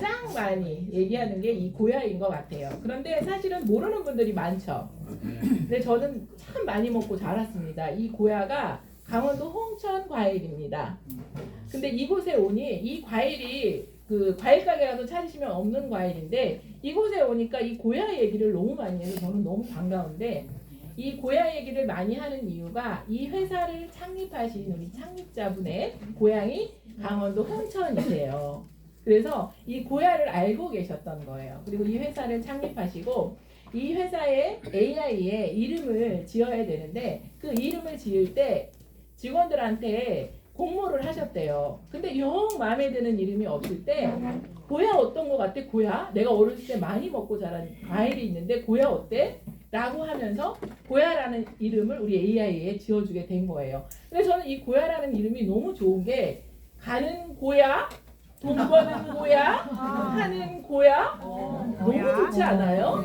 가장 많이 얘기하는 게 이 고야인 것 같아요. 그런데 사실은 모르는 분들이 많죠. 근데 저는 참 많이 먹고 자랐습니다. 이 고야가 강원도 홍천 과일입니다. 근데 이곳에 오니 이 과일이 그 과일 가게 가서 찾으시면 없는 과일인데 이곳에 오니까 이 고야 얘기를 너무 많이 해서 저는 너무 반가운데 이 고야 얘기를 많이 하는 이유가 이 회사를 창립하신 우리 창립자분의 고향이 강원도 홍천이세요. 그래서 이 고야를 알고 계셨던 거예요. 그리고 이 회사를 창립하시고 이 회사의 AI에 이름을 지어야 되는데 그 이름을 지을 때 직원들한테 공모를 하셨대요. 근데 영 마음에 드는 이름이 없을 때 고야 어떤 거 같아? 고야? 내가 어렸을 때 많이 먹고 자란 과일이 있는데 고야 어때? 라고 하면서 고야라는 이름을 우리 AI에 지어주게 된 거예요. 근데 저는 이 고야라는 이름이 너무 좋은 게 가는 고야, 돈 버는 고야, 하는 고야 너무 좋지 않아요?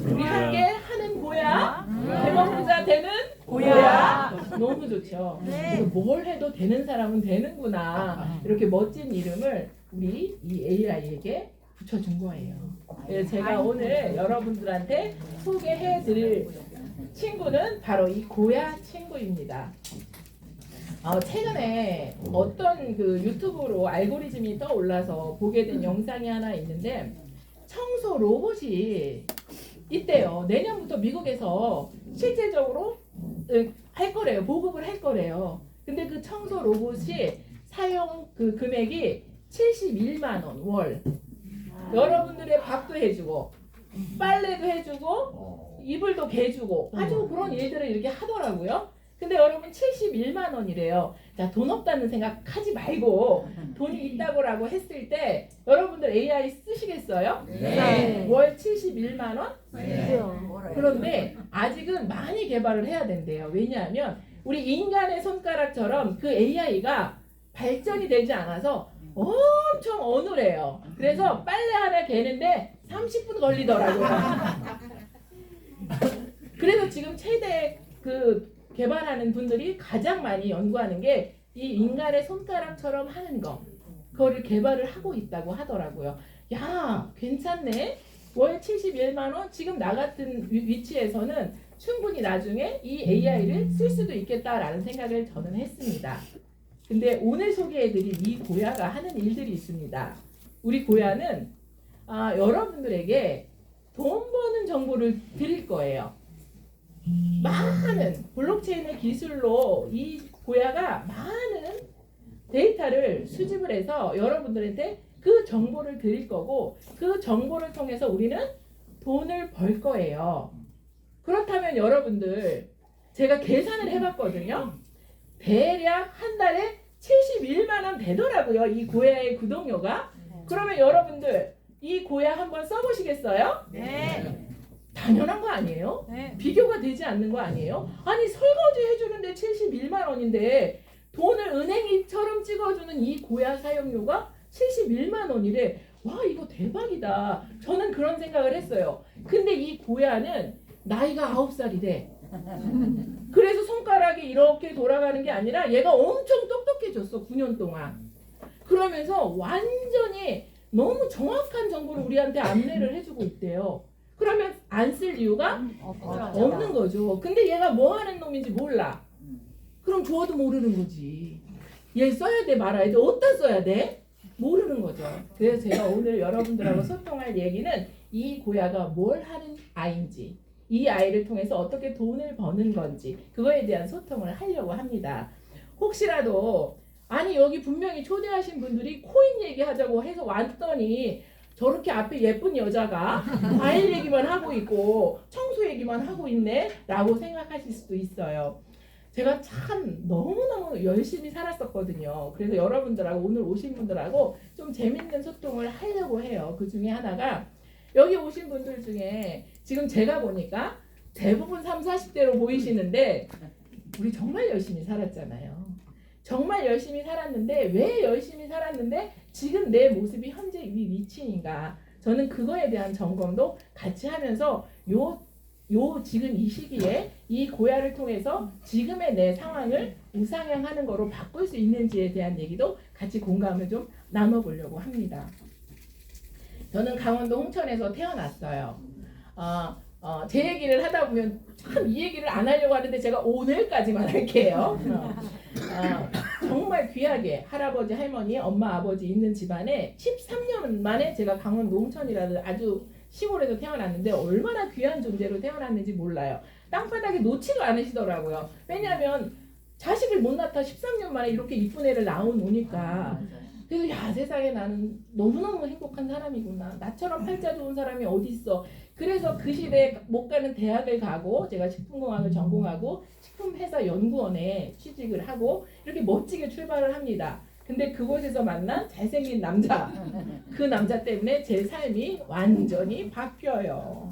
우리 함께 하는 고야, 대박부자 되는 고야 너무 좋죠. 그래서 뭘 해도 되는 사람은 되는구나 이렇게 멋진 이름을 우리 이 AI에게 붙여준 거예요. 그래서 제가 오늘 여러분들한테 소개해드릴 친구는 바로 이 고야 친구입니다. 최근에 어떤 그 유튜브로 알고리즘이 떠올라서 보게 된 영상이 하나 있는데 청소 로봇이 있대요. 내년부터 미국에서 실제적으로 할 거래요. 보급을 할 거래요. 근데 그 청소 로봇이 사용 그 금액이 71만 원 월. 여러분들의 밥도 해주고 빨래도 해주고 이불도 개주고 아주 그런 일들을 이렇게 하더라고요. 근데 여러분 71만 원이래요. 자, 돈 없다는 생각 하지 말고 돈이 있다고라고 했을 때 여러분들 AI 쓰시겠어요? 네. 월 71만 원? 네. 그런데 아직은 많이 개발을 해야 된대요. 왜냐하면 우리 인간의 손가락처럼 그 AI가 발전이 되지 않아서 엄청 어눌해요. 그래서 빨래 하나 개는데 30분 걸리더라고요. 그래서 지금 최대 그 개발하는 분들이 가장 많이 연구하는 게 이 인간의 손가락처럼 하는 거 그거를 개발을 하고 있다고 하더라고요. 야, 괜찮네. 월 71만 원 지금 나 같은 위치에서는 충분히 나중에 이 AI를 쓸 수도 있겠다라는 생각을 저는 했습니다. 근데 오늘 소개해드릴 이 고야가 하는 일들이 있습니다. 우리 고야는 여러분들에게 돈 버는 정보를 드릴 거예요. 많은 블록체인의 기술로 이 고야가 많은 데이터를 수집을 해서 여러분들한테 그 정보를 드릴 거고 그 정보를 통해서 우리는 돈을 벌 거예요. 그렇다면 여러분들 제가 계산을 해봤거든요. 대략 한 달에 71만 원 되더라고요. 이 고야의 구독료가. 그러면 여러분들 이 고야 한번 써보시겠어요? 네. 당연한 거 아니에요? 네. 비교가 되지 않는 거 아니에요? 아니 설거지 해주는데 71만 원인데 돈을 은행이처럼 찍어주는 이 고야 사용료가 71만 원이래. 와, 이거 대박이다. 저는 그런 생각을 했어요. 근데 이 고야는 나이가 9살이래. 그래서 손가락이 이렇게 돌아가는 게 아니라 얘가 엄청 똑똑해졌어. 9년 동안. 그러면서 완전히 너무 정확한 정보를 우리한테 안내를 해주고 있대요. 그러면 안 쓸 이유가 없는 거죠. 근데 얘가 뭐 하는 놈인지 몰라. 그럼 줘도 모르는 거지. 얘 써야 돼 말아야 돼. 어디다 써야 돼? 모르는 거죠. 그래서 제가 오늘 여러분들하고 소통할 얘기는 이 고야가 뭘 하는 아이인지 이 아이를 통해서 어떻게 돈을 버는 건지 그거에 대한 소통을 하려고 합니다. 혹시라도 아니 여기 분명히 초대하신 분들이 코인 얘기하자고 해서 왔더니 저렇게 앞에 예쁜 여자가 과일 얘기만 하고 있고 청소 얘기만 하고 있네 라고 생각하실 수도 있어요. 제가 참 너무너무 열심히 살았었거든요. 그래서 여러분들하고 오늘 오신 분들하고 좀 재밌는 소통을 하려고 해요. 그 중에 하나가 여기 오신 분들 중에 지금 제가 보니까 대부분 30, 40대로 보이시는데 우리 정말 열심히 살았잖아요. 정말 열심히 살았는데 왜 열심히 살았는데 지금 내 모습이 현재 이 위치인가 저는 그거에 대한 점검도 같이 하면서 지금 이 시기에 이 고야를 통해서 지금의 내 상황을 우상향하는 거로 바꿀 수 있는지에 대한 얘기도 같이 공감을 좀 나눠보려고 합니다. 저는 강원도 홍천에서 태어났어요. 제 얘기를 하다 보면 참 이 얘기를 안 하려고 하는데 제가 오늘까지만 할게요. 정말 귀하게 할아버지, 할머니, 엄마, 아버지 있는 집안에 13년 만에 제가 강원도 홍천이라는 아주 시골에서 태어났는데 얼마나 귀한 존재로 태어났는지 몰라요. 땅바닥에 놓지도 않으시더라고요. 왜냐하면 자식을 못 낳다 13년 만에 이렇게 이쁜 애를 낳아놓으니까. 그래서 야, 세상에 나는 너무너무 행복한 사람이구나. 나처럼 팔자 좋은 사람이 어디 있어. 그래서 그 시대에 못 가는 대학을 가고 제가 식품공학을 전공하고 식품회사 연구원에 취직을 하고 이렇게 멋지게 출발을 합니다. 근데 그곳에서 만난 잘생긴 남자, 그 남자 때문에 제 삶이 완전히 바뀌어요.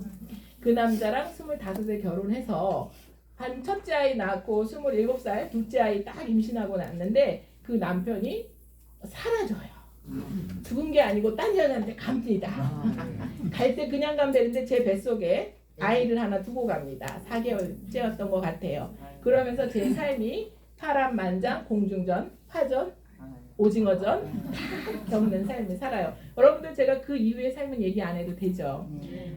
그 남자랑 25세 결혼해서 한 첫째 아이 낳고 27살, 둘째 아이 딱 임신하고 났는데 그 남편이 사라져요. 죽은 게 아니고 딴 여자한테 갑니다. 갈 때 그냥 가면 되는데 제 뱃속에 아이를 하나 두고 갑니다. 4개월째였던 것 같아요. 그러면서 제 삶이 파란만장, 공중전, 파전, 오징어전 다 겪는 삶을 살아요. 여러분들 제가 그 이후의 삶은 얘기 안 해도 되죠.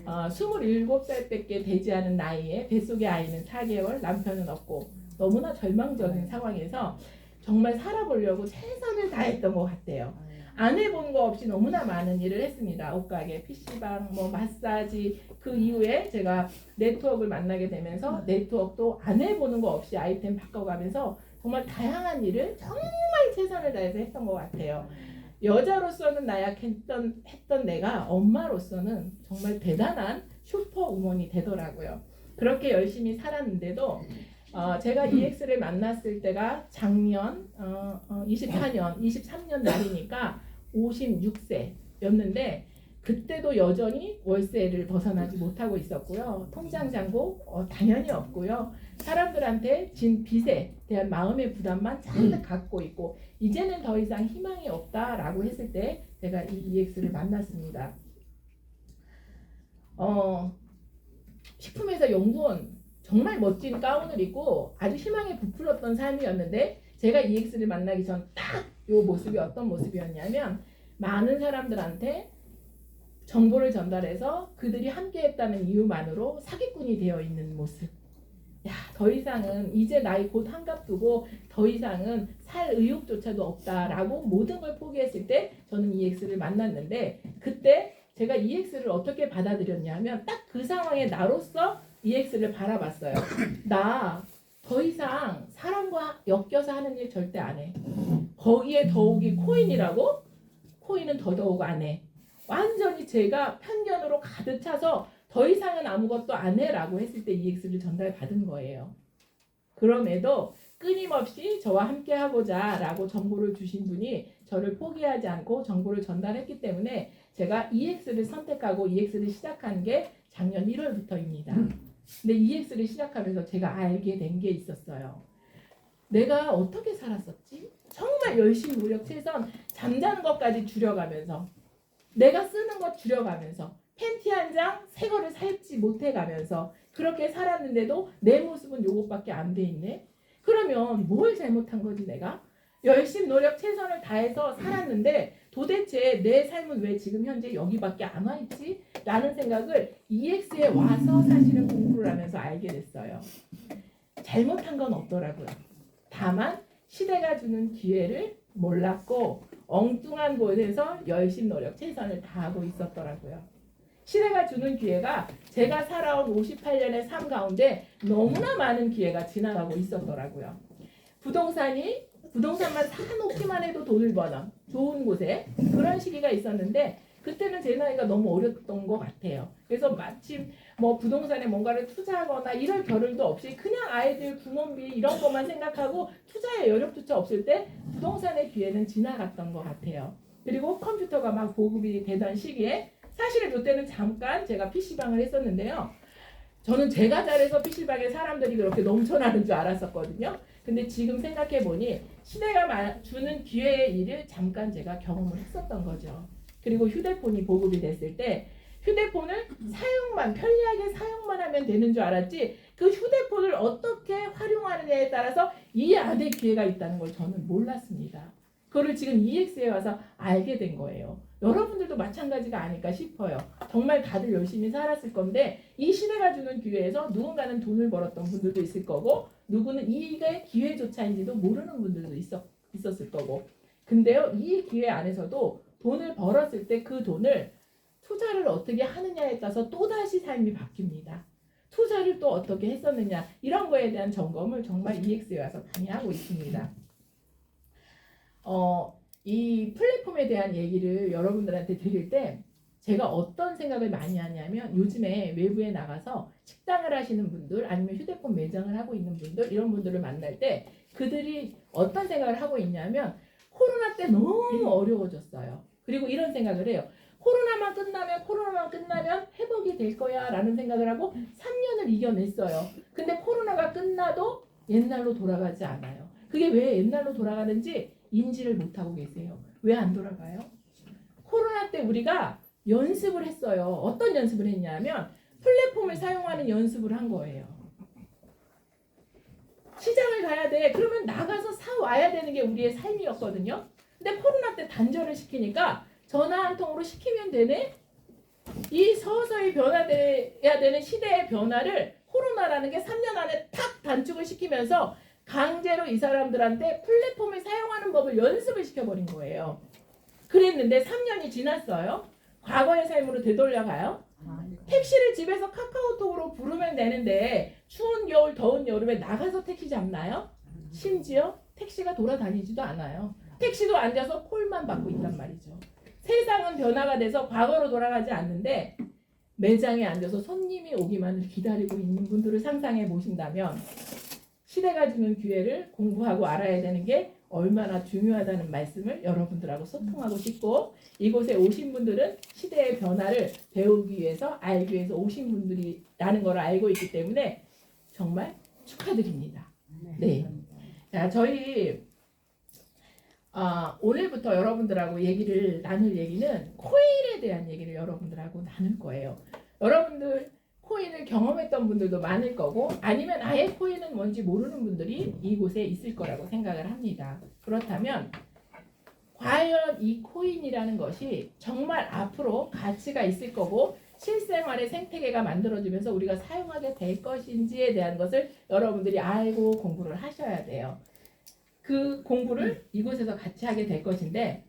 27살밖에 되지 않은 나이에 뱃속의 아이는 4개월, 남편은 없고 너무나 절망적인 상황에서 정말 살아보려고 최선을 다했던 것 같아요. 안 해본 거 없이 너무나 많은 일을 했습니다. 옷가게, PC방, 마사지. 그 이후에 제가 네트워크를 만나게 되면서 네트워크도 안 해보는 거 없이 아이템 바꿔가면서 정말 다양한 일을 정말 최선을 다해서 했던 것 같아요. 여자로서는 나약했던 내가 엄마로서는 정말 대단한 슈퍼우먼이 되더라고요. 그렇게 열심히 살았는데도 제가 EX를 만났을 때가 작년 23년 날이니까 56세였는데 그때도 여전히 월세를 벗어나지 못하고 있었고요. 통장 잔고 당연히 없고요. 사람들한테 진 빚에 대한 마음의 부담만 잔뜩 갖고 있고 이제는 더 이상 희망이 없다라고 했을 때 제가 이 EX를 만났습니다. 식품회사 연구원 정말 멋진 가운을 입고 아주 희망에 부풀었던 삶이었는데 제가 EX를 만나기 전 딱 이 모습이 어떤 모습이었냐면 많은 사람들한테 정보를 전달해서 그들이 함께했다는 이유만으로 사기꾼이 되어 있는 모습. 야, 더 이상은 이제 나이 곧 한갑두고 더 이상은 살 의욕조차도 없다라고 모든 걸 포기했을 때 저는 EX를 만났는데 그때 제가 EX를 어떻게 받아들였냐면 딱 그 상황에 나로서 EX를 바라봤어요. 나 더 이상 사람과 엮여서 하는 일 절대 안 해. 거기에 더욱이 코인이라고? 코인은 더더욱 안 해. 완전히 제가 편견으로 가득 차서 더 이상은 아무것도 안 해라고 했을 때 EX를 전달받은 거예요. 그럼에도 끊임없이 저와 함께 하고자 라고 정보를 주신 분이 저를 포기하지 않고 정보를 전달했기 때문에 제가 EX를 선택하고 EX를 시작한 게 작년 1월부터입니다. 근데 EX를 시작하면서 제가 알게 된 게 있었어요. 내가 어떻게 살았었지? 정말 열심히 노력 최선 잠자는 것까지 줄여가면서 내가 쓰는 것 줄여가면서 팬티 한 장 새 거를 살지 못해가면서 그렇게 살았는데도 내 모습은 요것밖에 안 돼 있네. 그러면 뭘 잘못한 거지 내가? 열심히 노력 최선을 다해서 살았는데 도대체 내 삶은 왜 지금 현재 여기밖에 안 와 있지? 라는 생각을 EX에 와서 사실은 공부를 하면서 알게 됐어요. 잘못한 건 없더라고요. 다만 시대가 주는 기회를 몰랐고 엉뚱한 곳에서 열심히 노력 최선을 다하고 있었더라고요. 시대가 주는 기회가 제가 살아온 58년의 삶 가운데 너무나 많은 기회가 지나가고 있었더라고요. 부동산만 사놓기만 해도 돈을 버는 좋은 곳에 그런 시기가 있었는데 그때는 제 나이가 너무 어렸던 것 같아요. 그래서 마침 부동산에 뭔가를 투자하거나 이럴 겨를도 없이 그냥 아이들 부모비 이런 것만 생각하고 투자의 여력조차 없을 때 부동산의 기회는 지나갔던 것 같아요. 그리고 컴퓨터가 막 보급이 되던 시기에 사실은 이때는 잠깐 제가 PC방을 했었는데요. 저는 제가 잘해서 PC방에 사람들이 그렇게 넘쳐나는 줄 알았었거든요. 근데 지금 생각해보니 시대가 주는 기회의 일을 잠깐 제가 경험을 했었던 거죠. 그리고 휴대폰이 보급이 됐을 때 휴대폰을 편리하게 사용만 하면 되는 줄 알았지 그 휴대폰을 어떻게 활용하느냐에 따라서 이 안에 기회가 있다는 걸 저는 몰랐습니다. 그거를 지금 EX에 와서 알게 된 거예요. 여러분들도 마찬가지가 아닐까 싶어요. 정말 다들 열심히 살았을 건데 이 시대가 주는 기회에서 누군가는 돈을 벌었던 분들도 있을 거고 누구는 이게 기회조차인지도 모르는 분들도 있었을 거고 근데요 이 기회 안에서도 돈을 벌었을 때 그 돈을 투자를 어떻게 하느냐에 따라서 또다시 삶이 바뀝니다. 투자를 또 어떻게 했었느냐 이런 거에 대한 점검을 정말 EX에 와서 많이 하고 있습니다. 이 플랫폼에 대한 얘기를 여러분들한테 드릴 때 제가 어떤 생각을 많이 하냐면 요즘에 외부에 나가서 식당을 하시는 분들 아니면 휴대폰 매장을 하고 있는 분들 이런 분들을 만날 때 그들이 어떤 생각을 하고 있냐면 코로나 때 너무 어려워졌어요. 그리고 이런 생각을 해요. 코로나만 끝나면 회복이 될 거야 라는 생각을 하고 3년을 이겨냈어요. 근데 코로나가 끝나도 옛날로 돌아가지 않아요. 그게 왜 옛날로 돌아가는지 인지를 못하고 계세요. 왜 안 돌아가요? 코로나 때 우리가 연습을 했어요. 어떤 연습을 했냐면 플랫폼을 사용하는 연습을 한 거예요. 시장을 가야 돼. 그러면 나가서 사와야 되는 게 우리의 삶이었거든요. 근데 코로나 때 단절을 시키니까 전화 한 통으로 시키면 되네? 이 서서히 변화돼야 되는 시대의 변화를 코로나라는 게 3년 안에 탁 단축을 시키면서 강제로 이 사람들한테 플랫폼을 사용하는 법을 연습을 시켜버린 거예요. 그랬는데 3년이 지났어요. 과거의 삶으로 되돌려가요. 택시를 집에서 카카오톡으로 부르면 되는데 추운 겨울 더운 여름에 나가서 택시 잡나요? 심지어 택시가 돌아다니지도 않아요. 택시도 앉아서 콜만 받고 있단 말이죠. 세상은 변화가 돼서 과거로 돌아가지 않는데 매장에 앉아서 손님이 오기만을 기다리고 있는 분들을 상상해 보신다면 시대가 주는 기회를 공부하고 알아야 되는 게 얼마나 중요하다는 말씀을 여러분들하고 소통하고 싶고 이곳에 오신 분들은 시대의 변화를 배우기 위해서 알기 위해서 오신 분들이라는 걸 알고 있기 때문에 정말 축하드립니다. 네. 자, 저희 오늘부터 여러분들하고 나눌 얘기는 코인에 대한 얘기를 여러분들하고 나눌 거예요. 여러분들 코인을 경험했던 분들도 많을 거고 아니면 아예 코인은 뭔지 모르는 분들이 이곳에 있을 거라고 생각을 합니다. 그렇다면 과연 이 코인이라는 것이 정말 앞으로 가치가 있을 거고 실생활의 생태계가 만들어지면서 우리가 사용하게 될 것인지에 대한 것을 여러분들이 알고 공부를 하셔야 돼요. 그 공부를 이곳에서 같이 하게 될 것인데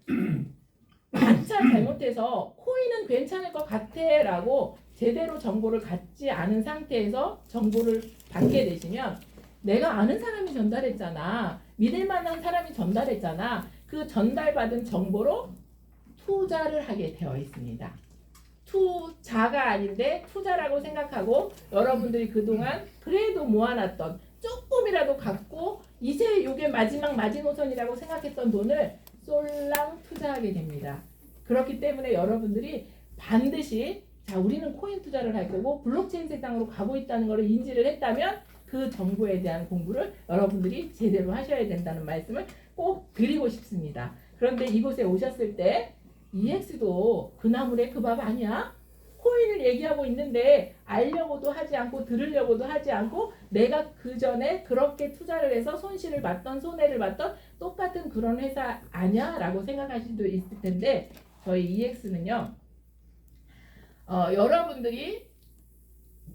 마차 잘못해서 코인은 괜찮을 것 같아 라고 제대로 정보를 갖지 않은 상태에서 정보를 받게 되시면 내가 아는 사람이 전달했잖아. 믿을 만한 사람이 전달했잖아. 그 전달받은 정보로 투자를 하게 되어 있습니다. 투자가 아닌데 투자라고 생각하고 여러분들이 그동안 그래도 모아놨던 조금이라도 갖고 이제 이게 마지막 마지노선이라고 생각했던 돈을 쏠랑 투자하게 됩니다. 그렇기 때문에 여러분들이 반드시 우리는 코인 투자를 할 거고 블록체인 세상으로 가고 있다는 것을 인지를 했다면 그 정보에 대한 공부를 여러분들이 제대로 하셔야 된다는 말씀을 꼭 드리고 싶습니다. 그런데 이곳에 오셨을 때 EX도 그 나물의 그 밥 아니야? 코인을 얘기하고 있는데 알려고도 하지 않고 들으려고도 하지 않고 내가 그 전에 그렇게 투자를 해서 손실을 봤던 손해를 봤던 똑같은 그런 회사 아니야? 라고 생각하실 수도 있을 텐데 저희 EX는요 여러분들이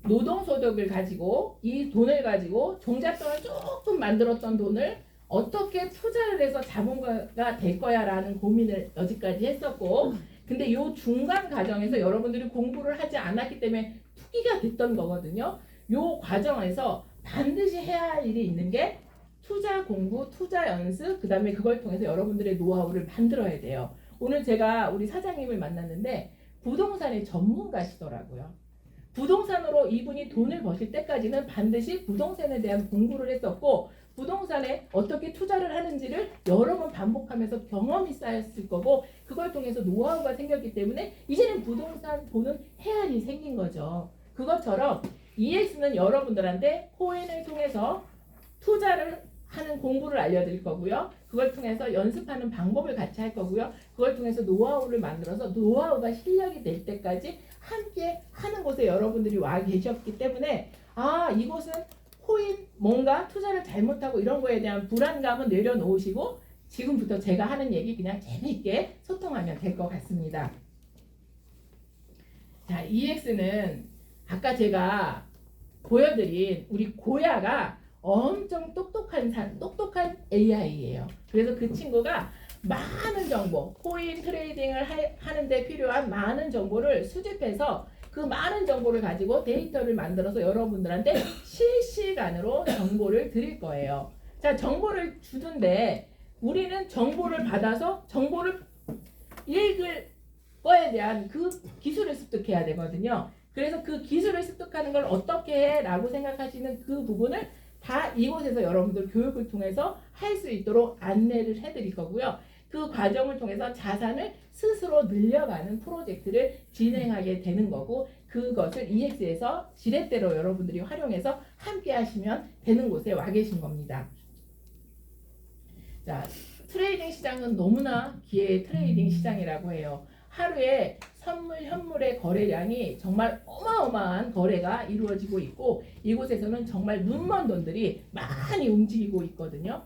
노동소득을 가지고 이 돈을 가지고 종잣돈을 조금 만들었던 돈을 어떻게 투자를 해서 자본가가 될 거야 라는 고민을 여지까지 했었고 근데 요 중간 과정에서 여러분들이 공부를 하지 않았기 때문에 투기가 됐던 거거든요. 요 과정에서 반드시 해야 할 일이 있는 게 투자 공부, 투자 연습, 그 다음에 그걸 통해서 여러분들의 노하우를 만들어야 돼요. 오늘 제가 우리 사장님을 만났는데 부동산의 전문가시더라고요. 부동산으로 이분이 돈을 버실 때까지는 반드시 부동산에 대한 공부를 했었고 부동산에 어떻게 투자를 하는지를 여러 번 반복하면서 경험이 쌓였을 거고 그걸 통해서 노하우가 생겼기 때문에 이제는 부동산 보는 해안이 생긴 거죠. 그것처럼 EX는 여러분들한테 코인을 통해서 투자를 하는 공부를 알려드릴 거고요. 그걸 통해서 연습하는 방법을 같이 할 거고요. 그걸 통해서 노하우를 만들어서 노하우가 실력이 될 때까지 함께 하는 곳에 여러분들이 와 계셨기 때문에 이곳은 코인 뭔가 투자를 잘못하고 이런 거에 대한 불안감은 내려놓으시고 지금부터 제가 하는 얘기 그냥 재미있게 소통하면 될 것 같습니다. 자, EX는 아까 제가 보여드린 우리 고야가 엄청 똑똑한 AI예요. 그래서 그 친구가 많은 정보, 코인 트레이딩을 하는데 필요한 많은 정보를 수집해서 그 많은 정보를 가지고 데이터를 만들어서 여러분들한테 실시간으로 정보를 드릴 거예요. 자, 정보를 주는데 우리는 정보를 받아서 정보를 읽을 거에 대한 그 기술을 습득해야 되거든요. 그래서 그 기술을 습득하는 걸 어떻게 해? 라고 생각하시는 그 부분을 다 이곳에서 여러분들 교육을 통해서 할 수 있도록 안내를 해드릴 거고요. 그 과정을 통해서 자산을 스스로 늘려가는 프로젝트를 진행하게 되는 거고, 그것을 EX에서 지렛대로 여러분들이 활용해서 함께 하시면 되는 곳에 와 계신 겁니다. 자, 트레이딩 시장은 너무나 기회의 트레이딩 시장이라고 해요. 하루에 선물, 현물의 거래량이 정말 어마어마한 거래가 이루어지고 있고, 이곳에서는 정말 눈먼 돈들이 많이 움직이고 있거든요.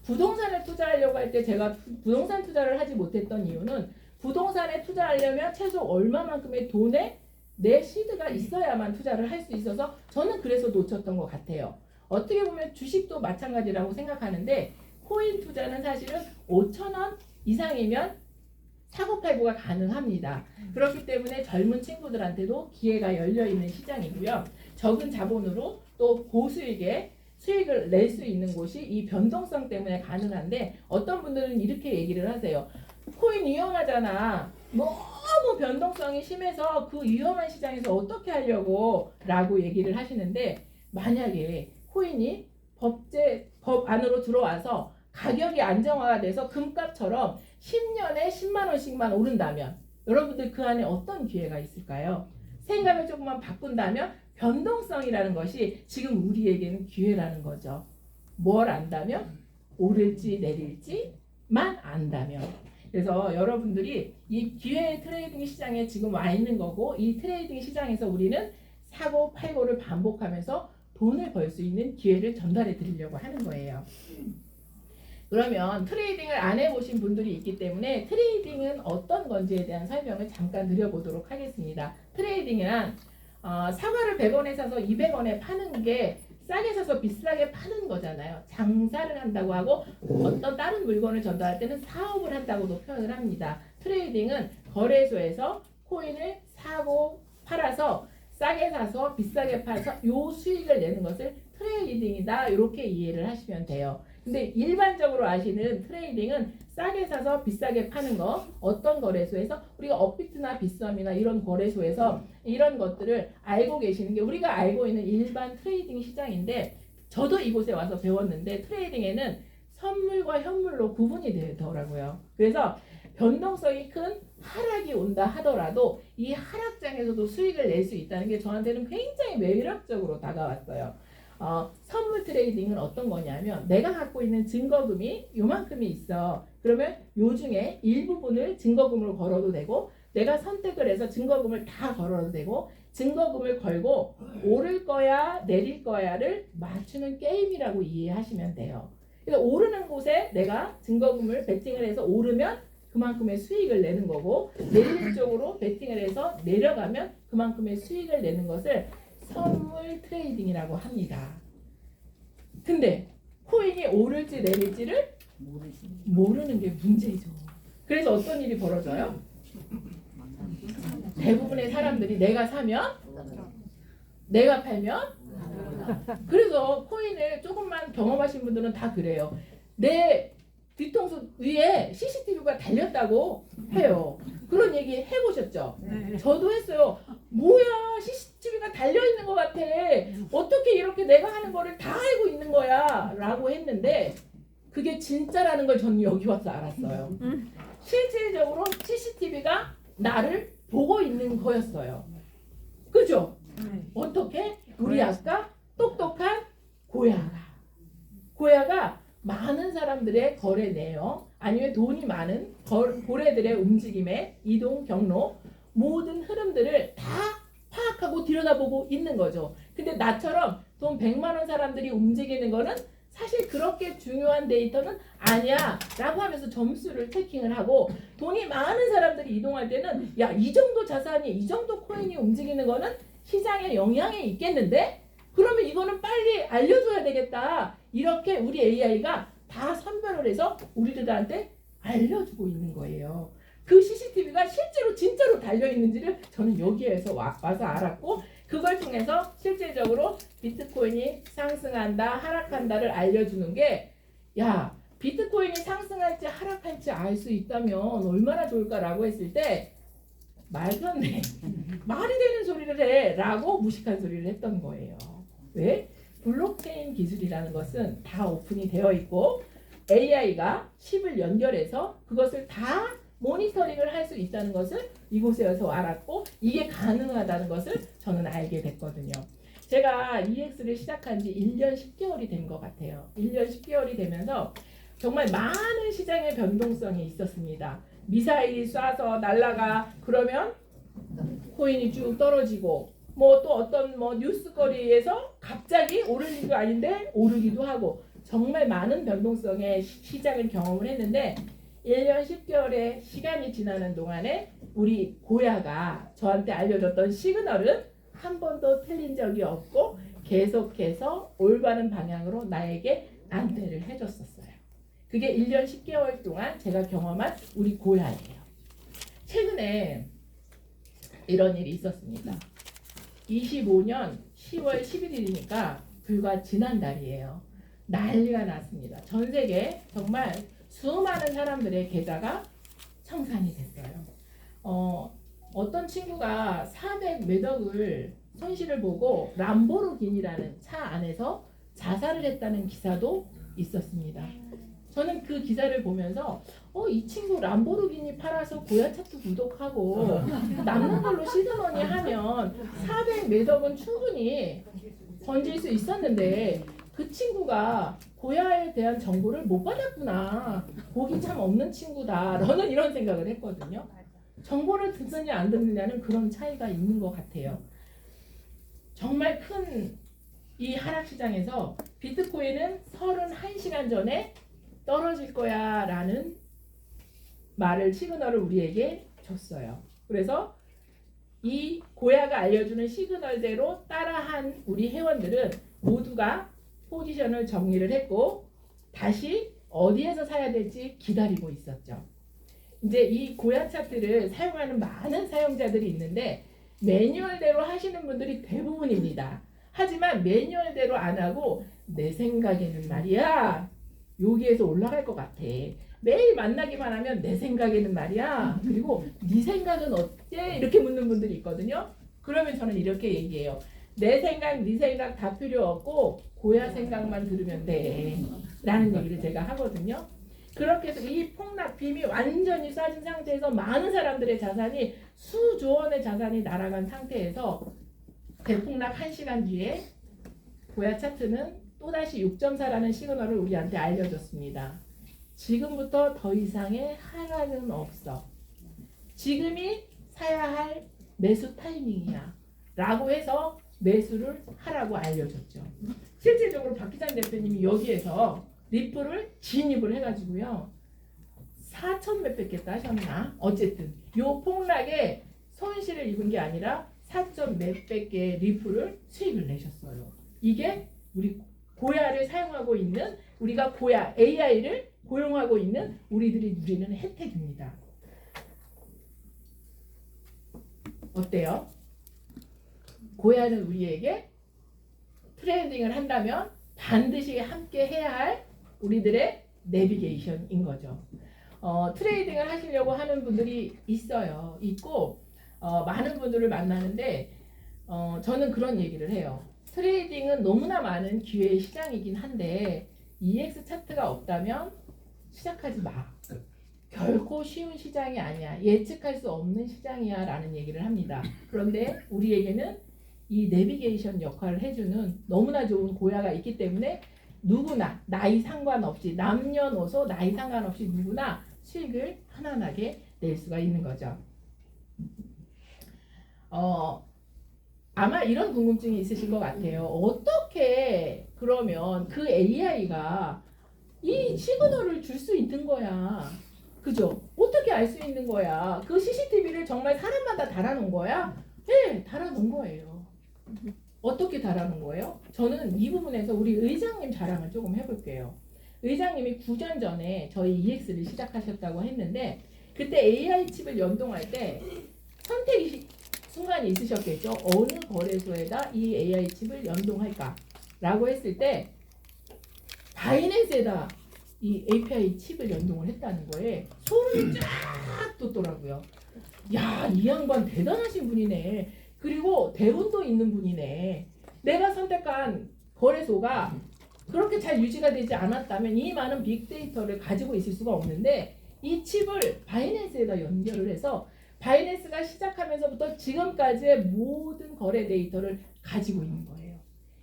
부동산에 투자하려고 할 때 제가 부동산 투자를 하지 못했던 이유는, 부동산에 투자하려면 최소 얼마만큼의 돈에 내 시드가 있어야만 투자를 할 수 있어서 저는 그래서 놓쳤던 것 같아요. 어떻게 보면 주식도 마찬가지라고 생각하는데, 코인 투자는 사실은 5,000원 이상이면 사고팔고가 가능합니다. 그렇기 때문에 젊은 친구들한테도 기회가 열려있는 시장이고요. 적은 자본으로 또 고수익에 수익을 낼 수 있는 곳이 이 변동성 때문에 가능한데, 어떤 분들은 이렇게 얘기를 하세요. 코인 위험하잖아. 너무 변동성이 심해서 그 위험한 시장에서 어떻게 하려고 라고 얘기를 하시는데, 만약에 코인이 법 안으로 들어와서 가격이 안정화가 돼서 금값처럼 10년에 10만 원씩만 오른다면 여러분들 그 안에 어떤 기회가 있을까요? 생각을 조금만 바꾼다면 변동성이라는 것이 지금 우리에게는 기회라는 거죠. 뭘 안다면? 오를지 내릴지만 안다면. 그래서 여러분들이 이 기회의 트레이딩 시장에 지금 와 있는 거고, 이 트레이딩 시장에서 우리는 사고 팔고를 반복하면서 돈을 벌 수 있는 기회를 전달해 드리려고 하는 거예요. 그러면 트레이딩을 안 해보신 분들이 있기 때문에 트레이딩은 어떤 건지에 대한 설명을 잠깐 드려보도록 하겠습니다. 트레이딩이란 사과를 100원에 사서 200원에 파는 게 싸게 사서 비싸게 파는 거잖아요. 장사를 한다고 하고, 어떤 다른 물건을 전달할 때는 사업을 한다고도 표현을 합니다. 트레이딩은 거래소에서 코인을 사고 팔아서 싸게 사서 비싸게 팔아서 요 수익을 내는 것을 트레이딩이다, 이렇게 이해를 하시면 돼요. 근데 일반적으로 아시는 트레이딩은 싸게 사서 비싸게 파는 거, 어떤 거래소에서 우리가 업비트나 빗썸이나 이런 거래소에서 이런 것들을 알고 계시는 게 우리가 알고 있는 일반 트레이딩 시장인데, 저도 이곳에 와서 배웠는데 트레이딩에는 선물과 현물로 구분이 되더라고요. 그래서 변동성이 큰 하락이 온다 하더라도 이 하락장에서도 수익을 낼 수 있다는 게 저한테는 굉장히 매력적으로 다가왔어요. 선물 트레이딩은 어떤 거냐면, 내가 갖고 있는 증거금이 요만큼이 있어. 그러면 요 중에 일부분을 증거금으로 걸어도 되고, 내가 선택을 해서 증거금을 다 걸어도 되고, 증거금을 걸고 오를 거야 내릴 거야를 맞추는 게임이라고 이해하시면 돼요. 그래서 오르는 곳에 내가 증거금을 베팅을 해서 오르면 그만큼의 수익을 내는 거고, 내리는 쪽으로 베팅을 해서 내려가면 그만큼의 수익을 내는 것을 선물 트레이딩이라고 합니다. 근데 코인이 오를지 내릴지를 모르는 게 문제죠. 그래서 어떤 일이 벌어져요? 대부분의 사람들이 내가 사면, 내가 팔면, 그래서 코인을 조금만 경험하신 분들은 다 그래요. 내 뒤통수 위에 CCTV가 달렸다고 해요. 그런 얘기 해보셨죠? 네. 저도 했어요. 뭐야, CCTV가 달려있는 것 같아. 어떻게 이렇게 내가 하는 거를 다 알고 있는 거야? 라고 했는데, 그게 진짜라는 걸 저는 여기 와서 알았어요. 실질적으로 CCTV가 나를 보고 있는 거였어요. 그죠? 어떻게? 우리 아까 똑똑한 고야가 많은 사람들의 거래 내용, 아니면 돈이 많은 고래들의 움직임의 이동 경로, 모든 흐름들을 다 파악하고 들여다보고 있는 거죠. 근데 나처럼 돈 100만 원 사람들이 움직이는 거는 사실 그렇게 중요한 데이터는 아니야 라고 하면서 점수를 체킹을 하고, 돈이 많은 사람들이 이동할 때는 야, 이 정도 자산이, 이 정도 코인이 움직이는 거는 시장에 영향이 있겠는데? 그러면 이거는 빨리 알려줘야 되겠다. 이렇게 우리 AI가 다 선별을 해서 우리들한테 알려주고 있는 거예요. 그 CCTV가 실제로 진짜로 달려있는지를 저는 여기에서 와서 알았고, 그걸 통해서 실질적으로 비트코인이 상승한다 하락한다를 알려주는 게, 야, 비트코인이 상승할지 하락할지 알 수 있다면 얼마나 좋을까라고 했을 때, 말도 안 돼. 말이 되는 소리를 해 라고 무식한 소리를 했던 거예요. 왜? 블록체인 기술이라는 것은 다 오픈이 되어 있고 AI가 칩을 연결해서 그것을 다 모니터링을 할 수 있다는 것을 이곳에서 알았고, 이게 가능하다는 것을 저는 알게 됐거든요. 제가 EX를 시작한 지 1년 10개월이 된 것 같아요. 1년 10개월이 되면서 정말 많은 시장의 변동성이 있었습니다. 미사일이 쏴서 날아가 그러면 코인이 쭉 떨어지고, 뭐 또 어떤 뭐 뉴스거리에서 갑자기 오를 일도 아닌데 오르기도 하고, 정말 많은 변동성의 시장을 경험을 했는데 1년 10개월의 시간이 지나는 동안에 우리 고야가 저한테 알려줬던 시그널은 한 번도 틀린 적이 없고 계속해서 올바른 방향으로 나에게 안내를 해줬었어요. 그게 1년 10개월 동안 제가 경험한 우리 고야예요. 최근에 이런 일이 있었습니다. 25년 10월 11일이니까 불과 지난달이에요. 난리가 났습니다. 전 세계 정말 수많은 사람들의 계좌가 청산이 됐어요. 어떤 친구가 400몇 억을 손실을 보고 람보르기니라는 차 안에서 자살을 했다는 기사도 있었습니다. 저는 그 기사를 보면서 이 친구 람보르기니 팔아서 고야 차트 구독하고 남는 걸로 시드머니 하면 400몇 억은 충분히 번질 수 있었는데 그 친구가 고야에 대한 정보를 못 받았구나. 복이 참 없는 친구다. 저는 이런 생각을 했거든요. 정보를 듣느냐 안 듣느냐는 그런 차이가 있는 것 같아요. 정말 큰 이 하락시장에서 비트코인은 31시간 전에 떨어질 거야 라는 말을, 시그널을 우리에게 줬어요. 그래서 이 고야가 알려주는 시그널대로 따라한 우리 회원들은 모두가 포지션을 정리를 했고 다시 어디에서 사야 될지 기다리고 있었죠. 이제 이 고야 차트를 사용하는 많은 사용자들이 있는데 매뉴얼대로 하시는 분들이 대부분입니다. 하지만 매뉴얼대로 안 하고 내 생각에는 말이야 여기에서 올라갈 것 같아. 매일 만나기만 하면 내 생각에는 말이야. 그리고 네 생각은 어때? 이렇게 묻는 분들이 있거든요. 그러면 저는 이렇게 얘기해요. 내 생각, 네 생각 다 필요 없고 고야 생각만 들으면 돼. 라는 얘기를 제가 하거든요. 그렇게 해서 이 폭락 빔이 완전히 쏴진 상태에서 많은 사람들의 자산이 수조 원의 자산이 날아간 상태에서 대폭락 1시간 뒤에 고야 차트는 또다시 6.4라는 시그널을 우리한테 알려줬습니다. 지금부터 더 이상의 하락은 없어. 지금이 사야 할 매수 타이밍이야. 라고 해서 매수를 하라고 알려줬죠. 실질적으로 박 기장 대표님이 여기에서 리플을 진입을 해가지고요. 4천 몇백 개 따셨나? 어쨌든 요 폭락에 손실을 입은 게 아니라 4천 몇백 개의 리플을 수익을 내셨어요. 이게 우리 고야를 사용하고 있는, 우리가 고야 AI를 고용하고 있는 우리들이 누리는 혜택입니다. 어때요? 고야는 우리에게 트레이딩을 한다면 반드시 함께 해야 할 우리들의 내비게이션인 거죠. 트레이딩을 하시려고 하는 분들이 있어요. 있고 많은 분들을 만나는데 저는 그런 얘기를 해요. 트레이딩은 너무나 많은 기회의 시장이긴 한데 EX 차트가 없다면 시작하지 마. 결코 쉬운 시장이 아니야. 예측할 수 없는 시장이야 라는 얘기를 합니다. 그런데 우리에게는 이 내비게이션 역할을 해주는 너무나 좋은 고야가 있기 때문에 누구나 나이 상관없이, 남녀노소 나이 상관없이 누구나 수익을 편안하게 낼 수가 있는 거죠. 아마 이런 궁금증이 있으실 것 같아요. 어떻게 그러면 그 AI가 이 시그널을 줄 수 있는 거야. 그죠? 어떻게 알 수 있는 거야? 그 CCTV를 정말 사람마다 달아놓은 거야? 네, 달아놓은 거예요. 어떻게 달아놓은 거예요? 저는 이 부분에서 우리 의장님 자랑을 조금 해볼게요. 의장님이 9년 전에 저희 EX를 시작하셨다고 했는데 그때 AI 칩을 연동할 때 선택 순간이 있으셨겠죠. 어느 거래소에다 이 AI 칩을 연동할까? 라고 했을 때 바이낸스에다 이 API 칩을 연동을 했다는 거에 소름이 쫙 돋더라고요. 야, 이 양반 대단하신 분이네. 그리고 대운도 있는 분이네. 내가 선택한 거래소가 그렇게 잘 유지가 되지 않았다면 이 많은 빅데이터를 가지고 있을 수가 없는데 이 칩을 바이낸스에다 연결을 해서 바이낸스가 시작하면서부터 지금까지의 모든 거래 데이터를 가지고 있는 거예요.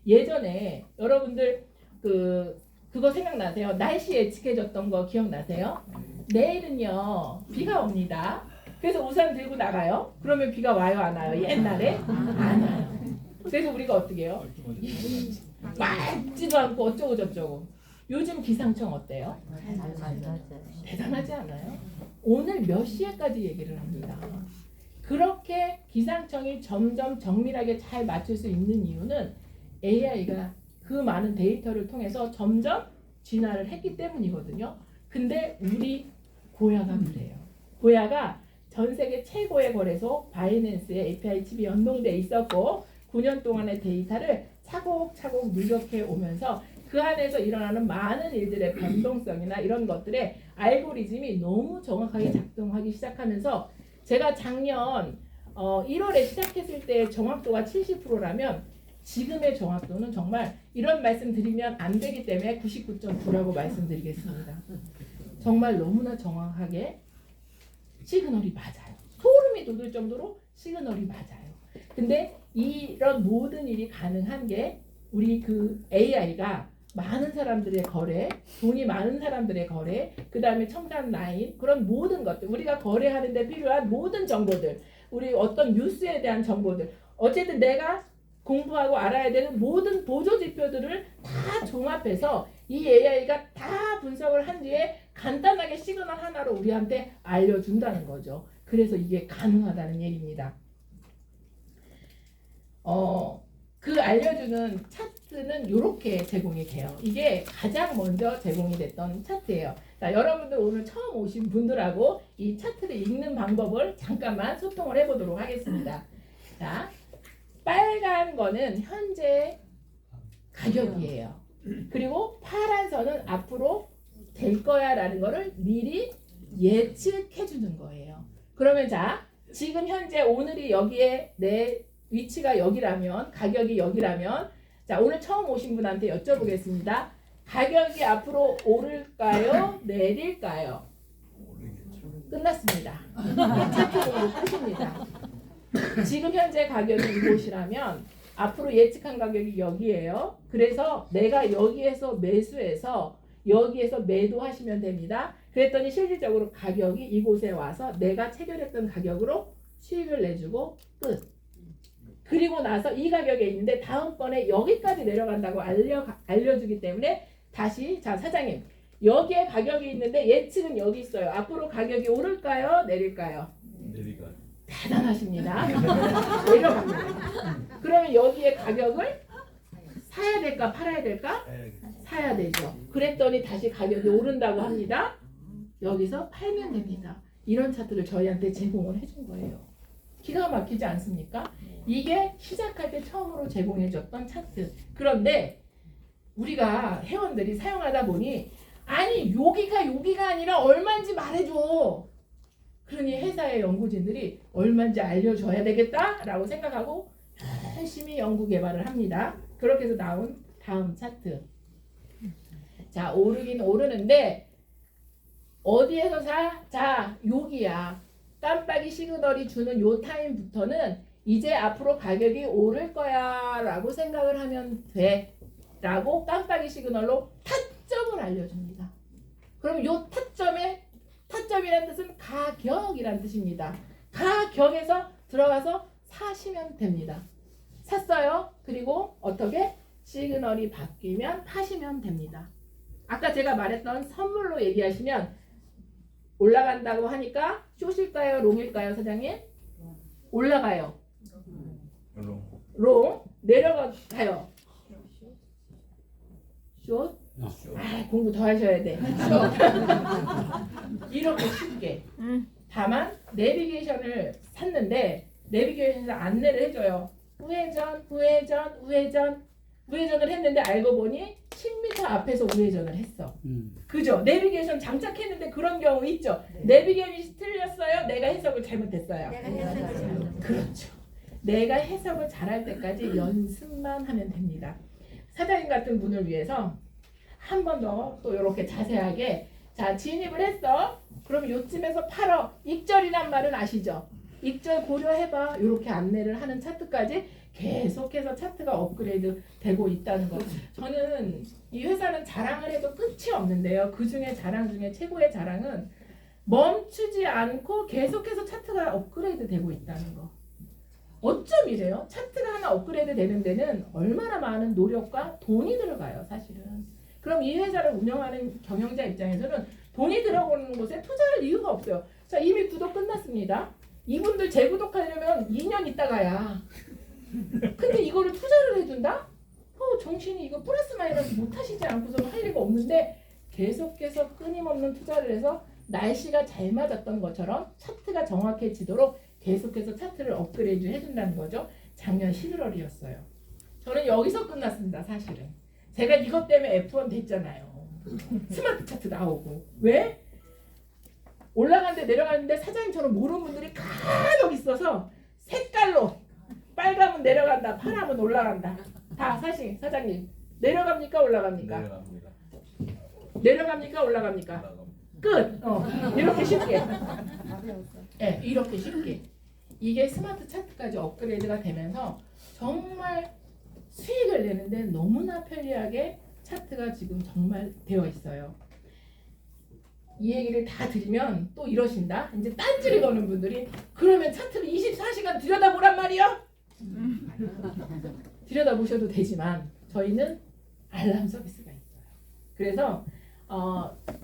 예전에 여러분들 그거 생각나세요? 날씨 예측해줬던 거 기억나세요? 내일은요 비가 옵니다. 그래서 우산 들고 나가요. 그러면 비가 와요 안 와요? 옛날에 안 와요. 그래서 우리가 어떻게 해요? 맑지도 않고 어쩌고 저쩌고. 요즘 기상청 어때요? 대단하지 않아요? 오늘 몇 시에까지 얘기를 합니다. 그렇게 기상청이 점점 정밀하게 잘 맞출 수 있는 이유는 AI가 그 많은 데이터를 통해서 점점 진화를 했기 때문이거든요. 근데 우리 고야가 그래요. 고야가 전 세계 최고의 거래소 바이낸스에 API 칩이 연동돼 있었고 9년 동안의 데이터를 차곡차곡 누적해 오면서 그 안에서 일어나는 많은 일들의 변동성이나 이런 것들의 알고리즘이 너무 정확하게 작동하기 시작하면서 제가 작년 1월에 시작했을 때 정확도가 70%라면 지금의 정확도는 정말 이런 말씀 드리면 안 되기 때문에 99.9라고 말씀드리겠습니다. 정말 너무나 정확하게 시그널이 맞아요. 소름이 돋을 정도로 시그널이 맞아요. 근데 이런 모든 일이 가능한 게 우리 그 AI가 많은 사람들의 거래, 돈이 많은 사람들의 거래, 그 다음에 첨단 라인 그런 모든 것들 우리가 거래하는 데 필요한 모든 정보들 우리 어떤 뉴스에 대한 정보들 어쨌든 내가 공부하고 알아야 되는 모든 보조 지표들을 다 종합해서 이 AI가 다 분석을 한 뒤에 간단하게 시그널 하나로 우리한테 알려준다는 거죠. 그래서 이게 가능하다는 얘기입니다. 그 알려주는 차트는 이렇게 제공이 돼요. 이게 가장 먼저 제공이 됐던 차트예요. 자, 여러분들 오늘 처음 오신 분들하고 이 차트를 읽는 방법을 잠깐만 소통을 해보도록 하겠습니다. 자, 빨간 거는 현재 가격이에요. 그리고 파란 선은 앞으로 될 거야 라는 거를 미리 예측해 주는 거예요. 그러면 자, 지금 현재 오늘이 여기에 내 위치가 여기라면 가격이 여기라면 자 오늘 처음 오신 분한테 여쭤보겠습니다. 가격이 앞으로 오를까요? 내릴까요? 끝났습니다. 차트 공부 끝입니다. 지금 현재 가격이 이곳이라면 앞으로 예측한 가격이 여기예요. 그래서 내가 여기에서 매수해서 여기에서 매도하시면 됩니다. 그랬더니 실질적으로 가격이 이곳에 와서 내가 체결했던 가격으로 수익을 내주고 끝. 그리고 나서 이 가격에 있는데 다음번에 여기까지 내려간다고 알려주기 때문에 다시 자 사장님 여기에 가격이 있는데 예측은 여기 있어요. 앞으로 가격이 오를까요? 내릴까요? 내릴까요? 대단하십니다. 내려갑니다. 그러면 여기에 가격을 사야 될까 팔아야 될까? 사야 되죠. 그랬더니 다시 가격이 오른다고 합니다. 여기서 팔면 됩니다. 이런 차트를 저희한테 제공을 해준 거예요. 기가 막히지 않습니까? 이게 시작할 때 처음으로 제공해줬던 차트. 그런데 우리가 회원들이 사용하다 보니 아니 여기가 아니라 얼마인지 말해줘. 그러니 회사의 연구진들이 얼마인지 알려줘야 되겠다라고 생각하고 열심히 연구 개발을 합니다. 그렇게 해서 나온 다음 차트. 자 오르긴 오르는데 어디에서 사? 자 여기야. 깜빡이 시그널이 주는 요 타임부터는 이제 앞으로 가격이 오를 거야 라고 생각을 하면 돼 라고 깜빡이 시그널로 타점을 알려줍니다. 그럼 요 타점이라는 뜻은 가격이라는 뜻입니다. 가격에서 들어가서 사시면 됩니다. 샀어요. 그리고 어떻게? 시그널이 바뀌면 파시면 됩니다. 아까 제가 말했던 선물로 얘기하시면 올라간다고 하니까 숏일까요? 롱일까요? 사장님? 올라가요. 롱. 내려가요. 숏. 공부 더 하셔야 돼. 이렇게 쉽게. 다만 내비게이션을 샀는데 내비게이션에서 안내를 해줘요. 우회전을 했는데 알고 보니 10m 앞에서 우회전을 했어. 그죠? 내비게이션 장착했는데 그런 경우 있죠. 내비게이션이 틀렸어요? 내가 해석을 잘못했어요? 그렇죠. 내가 해석을 잘할 때까지 연습만 하면 됩니다. 사장님 같은 분을 위해서 한 번 더 또 이렇게 자세하게 자 진입을 했어. 그럼 요쯤에서 팔어. 익절이란 말은 아시죠? 익절 고려해봐. 이렇게 안내를 하는 차트까지 계속해서 차트가 업그레이드 되고 있다는 거. 저는 이 회사는 자랑을 해도 끝이 없는데요. 그 중에 자랑 중에 최고의 자랑은 멈추지 않고 계속해서 차트가 업그레이드 되고 있다는 거. 어쩜 이래요? 차트가 하나 업그레이드 되는 데는 얼마나 많은 노력과 돈이 들어가요, 사실은. 그럼 이 회사를 운영하는 경영자 입장에서는 돈이 들어오는 곳에 투자할 이유가 없어요. 자, 이미 구독 끝났습니다. 이분들 재구독하려면 2년 있다가야. 근데 이거를 투자를 해준다? 정신이 이거 플러스 마이너스 못하시지 않고서는 할 리가 없는데 계속해서 끊임없는 투자를 해서 날씨가 잘 맞았던 것처럼 차트가 정확해지도록 계속해서 차트를 업그레이드 해준다는 거죠. 작년 11월이었어요. 저는 여기서 끝났습니다. 사실은. 제가 이것 때문에 F1 됐잖아요. 스마트 차트 나오고. 왜? 올라가는데 내려가는데 사장님처럼 모르는 분들이 간혹 있어서 색깔로 빨가면 내려간다, 파라면 올라간다. 다 사실 사장님 내려갑니까 올라갑니까? 내려갑니다. 내려갑니까 올라갑니까? 끝. 이렇게 쉽게. 네, 이렇게 쉽게. 이게 스마트 차트까지 업그레이드가 되면서 정말 수익을 내는데 너무나 편리하게 차트가 지금 정말 되어 있어요. 이 얘기를 다 드리면 또 이러신다. 이제 딴지를 거는 분들이 그러면 차트를 24시간 들여다보란 말이요? 들여다보셔도 되지만 저희는 알람 서비스가 있어요. 그래서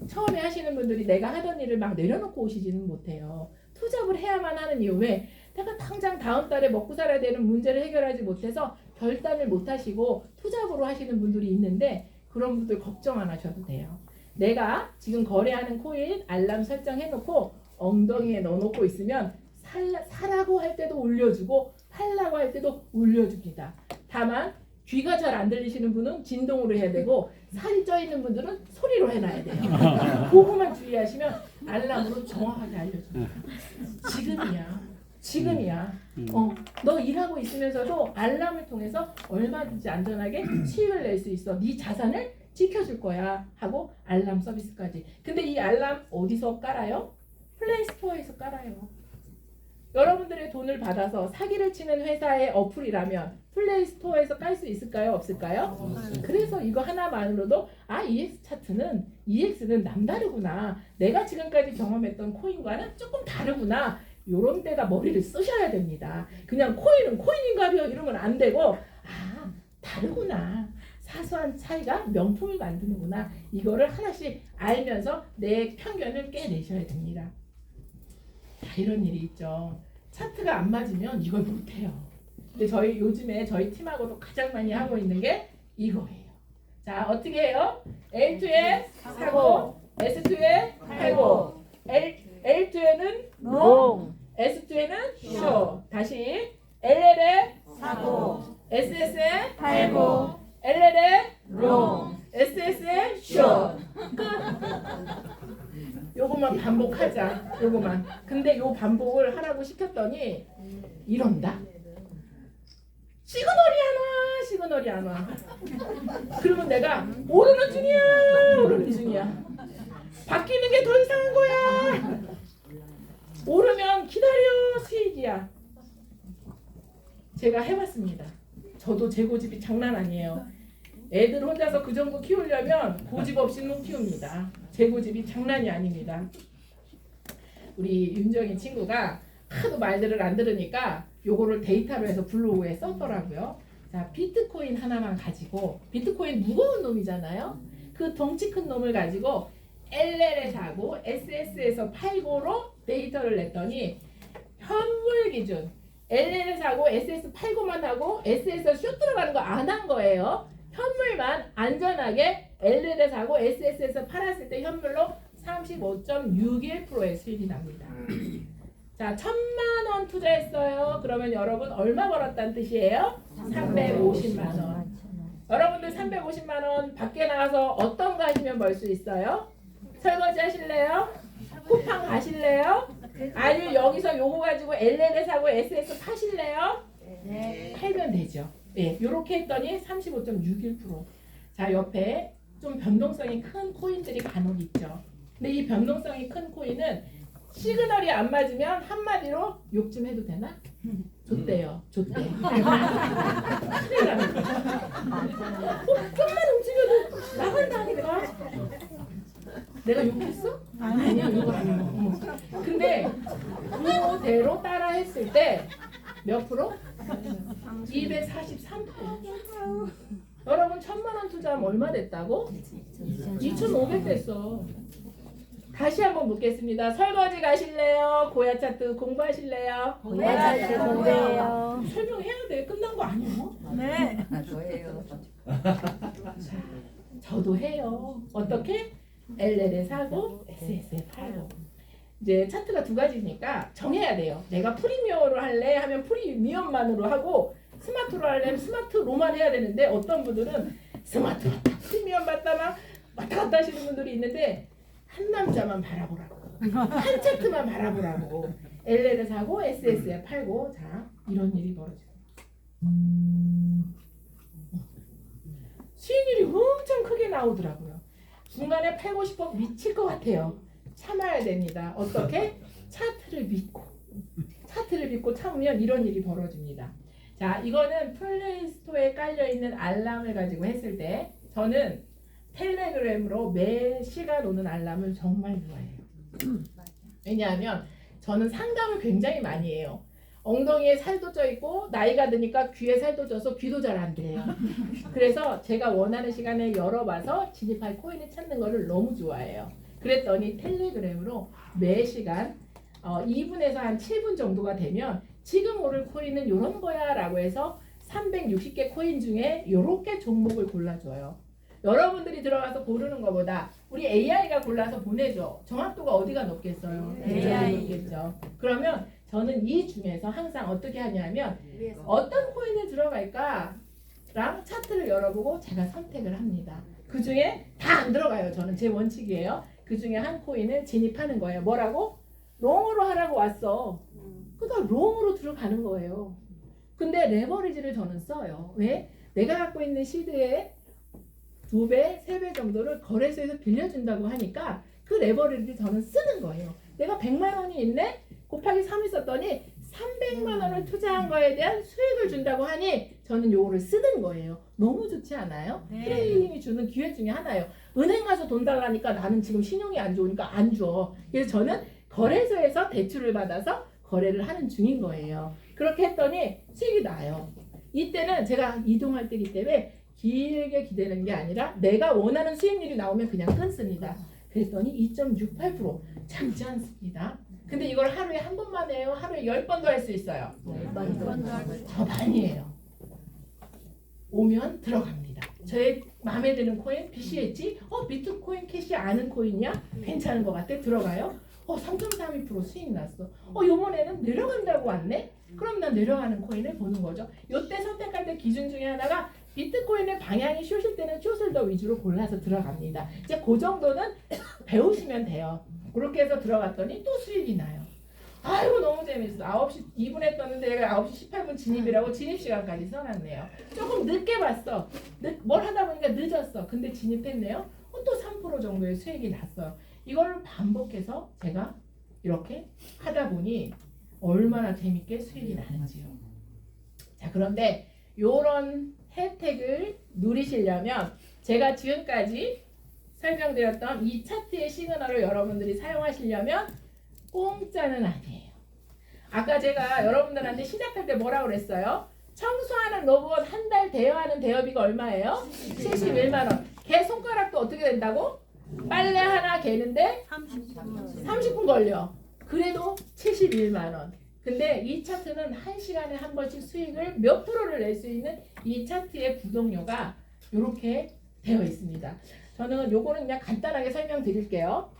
처음에 하시는 분들이 내가 하던 일을 막 내려놓고 오시지는 못해요. 투잡을 해야만 하는 이유. 왜? 내가 당장 다음 달에 먹고 살아야 되는 문제를 해결하지 못해서 결단을 못 하시고 투잡으로 하시는 분들이 있는데 그런 분들 걱정 안 하셔도 돼요. 내가 지금 거래하는 코인 알람 설정해놓고 엉덩이에 넣어놓고 있으면 사라고 할 때도 올려주고 팔라고 할 때도 올려줍니다. 다만 귀가 잘 안 들리시는 분은 진동으로 해야 되고 살이 쪄 있는 분들은 소리로 해놔야 돼요. 그거만 주의하시면 알람으로 정확하게 알려줍니다. 지금이야. 너 일하고 있으면서도 알람을 통해서 얼마든지 안전하게 수익을 낼 수 있어. 네 자산을 지켜줄 거야 하고 알람 서비스까지. 근데 이 알람 어디서 깔아요? 플레이스토어에서 깔아요. 여러분들의 돈을 받아서 사기를 치는 회사의 어플이라면 플레이스토어에서 깔 수 있을까요? 없을까요? 그래서 이거 하나만으로도 EX 차트는 EX는 남다르구나. 내가 지금까지 경험했던 코인과는 조금 다르구나. 요런 데다 머리를 쓰셔야 됩니다. 그냥 코인은 코인인가요? 이러면 안 되고 다르구나. 사소한 차이가 명품을 만드는구나. 이거를 하나씩 알면서 내 편견을 깨내셔야 됩니다. 자, 이런 일이 있죠. 차트가 안 맞으면 이걸 못해요. 근데 요즘에 저희 팀하고도 가장 많이 하고 있는 게 이거예요. 자, 어떻게 해요? L2에 사고, S2에 팔고, L2에는 롱, S2에는 쇼. 다시 LL에 사고, SS에 팔고, LL에 롱, SS에 쇼. 끝. 요것만 반복하자. 요것만. 근데 요 반복을 하라고 시켰더니 이런다. 시그널이 안 와. 그러면 내가 오르는 중이야. 바뀌는 게 더 이상한 거야. 오르면 기다려. 수익이야. 제가 해봤습니다. 저도 제 고집이 장난 아니에요. 애들 혼자서 그 정도 키우려면 고집 없이 못 키웁니다. 제 고집이 장난이 아닙니다. 우리 윤정이 친구가 하도 말들을 안 들으니까 요거를 데이터로 해서 블로그에 썼더라고요. 자, 비트코인 하나만 가지고, 비트코인 무거운 놈이잖아요. 그 덩치 큰 놈을 가지고 LL에 사고 SS에서 팔고로 데이터를 냈더니 현물 기준 LL에 사고 SS 팔고만 하고 SS에서 슛 들어가는 거 안 한 거예요. 현물만 안전하게 LL에 사고 SS에서 팔았을 때 현물로 35.61%의 수익이 납니다. 자, 1,000만 원 투자했어요. 그러면 여러분 얼마 벌었다는 뜻이에요? 350만 원. 여러분들 350만 원 밖에 나가서 어떤 거 하시면 벌 수 있어요? 설거지 하실래요? 쿠팡 가실래요? 아니면 여기서 요거 가지고 LL에 사고 SS 파실래요? 네. 팔면 되죠. 예, 요렇게 했더니 35.61%. 자, 옆에 좀 변동성이 큰 코인들이 간혹 있죠. 근데 이 변동성이 큰 코인은 시그널이 안 맞으면 한마디로 욕 좀 해도 되나? 좋대요. 좋대. 큰일 납니다. 좀만 움직여도 나간다니까. 내가 욕했어? 아니야, 욕 아니야. 근데 그대로 따라 했을 때 몇 프로? 243%. 여러분 1,000만 원 투자하면 얼마 됐다고? 2,500 됐어. 다시 한번 묻겠습니다. 설거지 가실래요? 고야 차트 공부하실래요? 고야 차트 공부해요. 설명해야 돼. 끝난 거 아니에요? 네. 저예요. 저도 해요. 어떻게? LL에 사고 SS에 팔고. 이제 차트가 두 가지니까 정해야 돼요. 내가 프리미엄으로 할래 하면 프리미엄만으로 하고 스마트로 할래 스마트로만 해야 되는데 어떤 분들은 스마트 받다 프리미엄 받다 막 왔다 갔다 하시는 분들이 있는데 한 남자만 바라보라고 한 차트만 바라보라고 LL에 사고 SS에 팔고 자 이런 일이 벌어지고 수익률이 엄청 크게 나오더라고요. 중간에 팔고 싶어 미칠 것 같아요. 참아야 됩니다. 어떻게? 차트를 믿고 참으면 이런 일이 벌어집니다. 자, 이거는 플레이스토어에 깔려있는 알람을 가지고 했을 때 저는 텔레그램으로 매 시간 오는 알람을 정말 좋아해요. 왜냐하면 저는 상담을 굉장히 많이 해요. 엉덩이에 살도 쪄 있고 나이가 드니까 귀에 살도 쪄서 귀도 잘 안 들려요. 그래서 제가 원하는 시간에 열어봐서 진입할 코인을 찾는 거를 너무 좋아해요. 그랬더니 텔레그램으로 매 시간 2분에서 한 7분 정도가 되면 지금 오를 코인은 이런 거야 라고 해서 360개 코인 중에 이렇게 종목을 골라줘요. 여러분들이 들어가서 고르는 것보다 우리 AI가 골라서 보내줘. 정확도가 어디가 높겠어요? AI. 높겠죠. 그러면 저는 이 중에서 항상 어떻게 하냐면 어떤 코인을 들어갈까? 랑 차트를 열어보고 제가 선택을 합니다. 그 중에 다 안 들어가요. 저는 제 원칙이에요. 그 중에 한 코인을 진입하는 거예요. 뭐라고? 롱으로 하라고 왔어. 그러니까 롱으로 들어가는 거예요. 근데 레버리지를 저는 써요. 왜? 내가 갖고 있는 시드의 2배, 3배 정도를 거래소에서 빌려준다고 하니까 그 레버리지를 저는 쓰는 거예요. 내가 100만 원이 있네? 곱하기 3을 썼더니 300만 원을 투자한 거에 대한 수익을 준다고 하니 저는 요거를 쓰는 거예요. 너무 좋지 않아요? 네. 트레이딩이 주는 기회 중에 하나예요. 은행 가서 돈 달라니까 나는 지금 신용이 안 좋으니까 안 줘. 그래서 저는 거래소에서 대출을 받아서 거래를 하는 중인 거예요. 그렇게 했더니 수익이 나요. 이때는 제가 이동할 때이기 때문에 길게 기다리는 게 아니라 내가 원하는 수익률이 나오면 그냥 끊습니다. 그랬더니 2.68% 참지 않습니다. 근데 이걸 하루에 한 번만 해요? 하루에 10번도 할 수 있어요? 더 많이 해요. 오면 들어갑니다. 저의 마음에 드는 코인 BCH 비트코인 캐시 아는 코인이야? 괜찮은 것 같아? 들어가요? 3.32% 수익 났어. 요번에는 내려간다고 왔네? 그럼 난 내려가는 코인을 보는 거죠. 요때 선택할 때 기준 중에 하나가 비트코인의 방향이 숏일 때는 숏을 더 위주로 골라서 들어갑니다. 이제 그 정도는 배우시면 돼요. 그렇게 해서 들어갔더니 또 수익이 나요. 아이고 너무 재밌어. 9시 2분에 떴는데 내가 9시 18분 진입이라고 진입 시간까지 써놨네요. 조금 늦게 봤어. 뭘 하다 보니까 늦었어. 근데 진입했네요. 또 3% 정도의 수익이 났어요. 이걸 반복해서 제가 이렇게 하다 보니 얼마나 재밌게 수익이 나는지요. 자, 그런데 이런 혜택을 누리시려면 제가 지금까지 설명드렸던 이 차트의 시그널을 여러분들이 사용하시려면 공짜는 아니에요. 아까 제가 여러분들한테 시작할 때 뭐라고 그랬어요? 청소하는 로봇 한 달 대여하는 대여비가 얼마예요? 71만 원. 걔 손가락도 어떻게 된다고? 빨래 하나 개는데 30분 걸려. 그래도 71만 원. 근데 이 차트는 1시간에 한 번씩 수익을 몇 프로를 낼 수 있는 이 차트의 구독료가 이렇게 되어 있습니다. 저는 요거는 그냥 간단하게 설명드릴게요.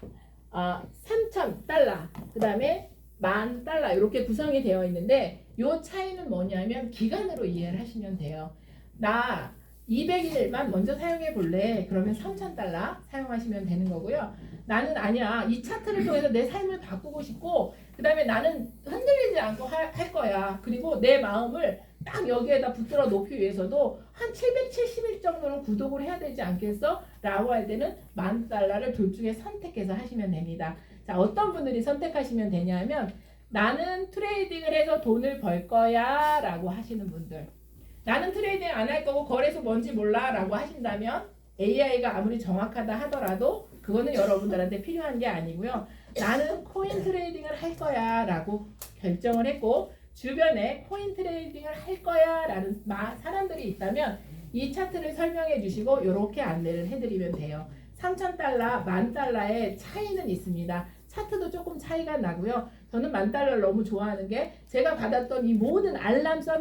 3,000달러, 그 다음에 10,000달러 이렇게 구성이 되어 있는데 요 차이는 뭐냐면 기간으로 이해를 하시면 돼요. 나 200일만 먼저 사용해 볼래? 그러면 3,000달러 사용하시면 되는 거고요. 나는 아니야. 이 차트를 통해서 내 삶을 바꾸고 싶고 그 다음에 나는 흔들리지 않고 할 거야. 그리고 내 마음을 딱 여기에다 붙들어 놓기 위해서도 한 770일 정도는 구독을 해야 되지 않겠어? 라고 할 때는 10,000달러를 둘 중에 선택해서 하시면 됩니다. 자, 어떤 분들이 선택하시면 되냐면 나는 트레이딩을 해서 돈을 벌 거야 라고 하시는 분들, 나는 트레이딩 안 할 거고 거래소 뭔지 몰라 라고 하신다면 AI가 아무리 정확하다 하더라도 그거는 여러분들한테 필요한 게 아니고요. 나는 코인 트레이딩을 할 거야 라고 결정을 했고 주변에 코인 트레이딩을 할 거야 라는 사람들이 있다면 이 차트를 설명해 주시고 이렇게 안내를 해드리면 돼요. 3,000달러, 10,000달러의 차이는 있습니다. 차트도 조금 차이가 나고요. 저는 10,000달러를 너무 좋아하는 게 제가 받았던 이 모든 알람 서비스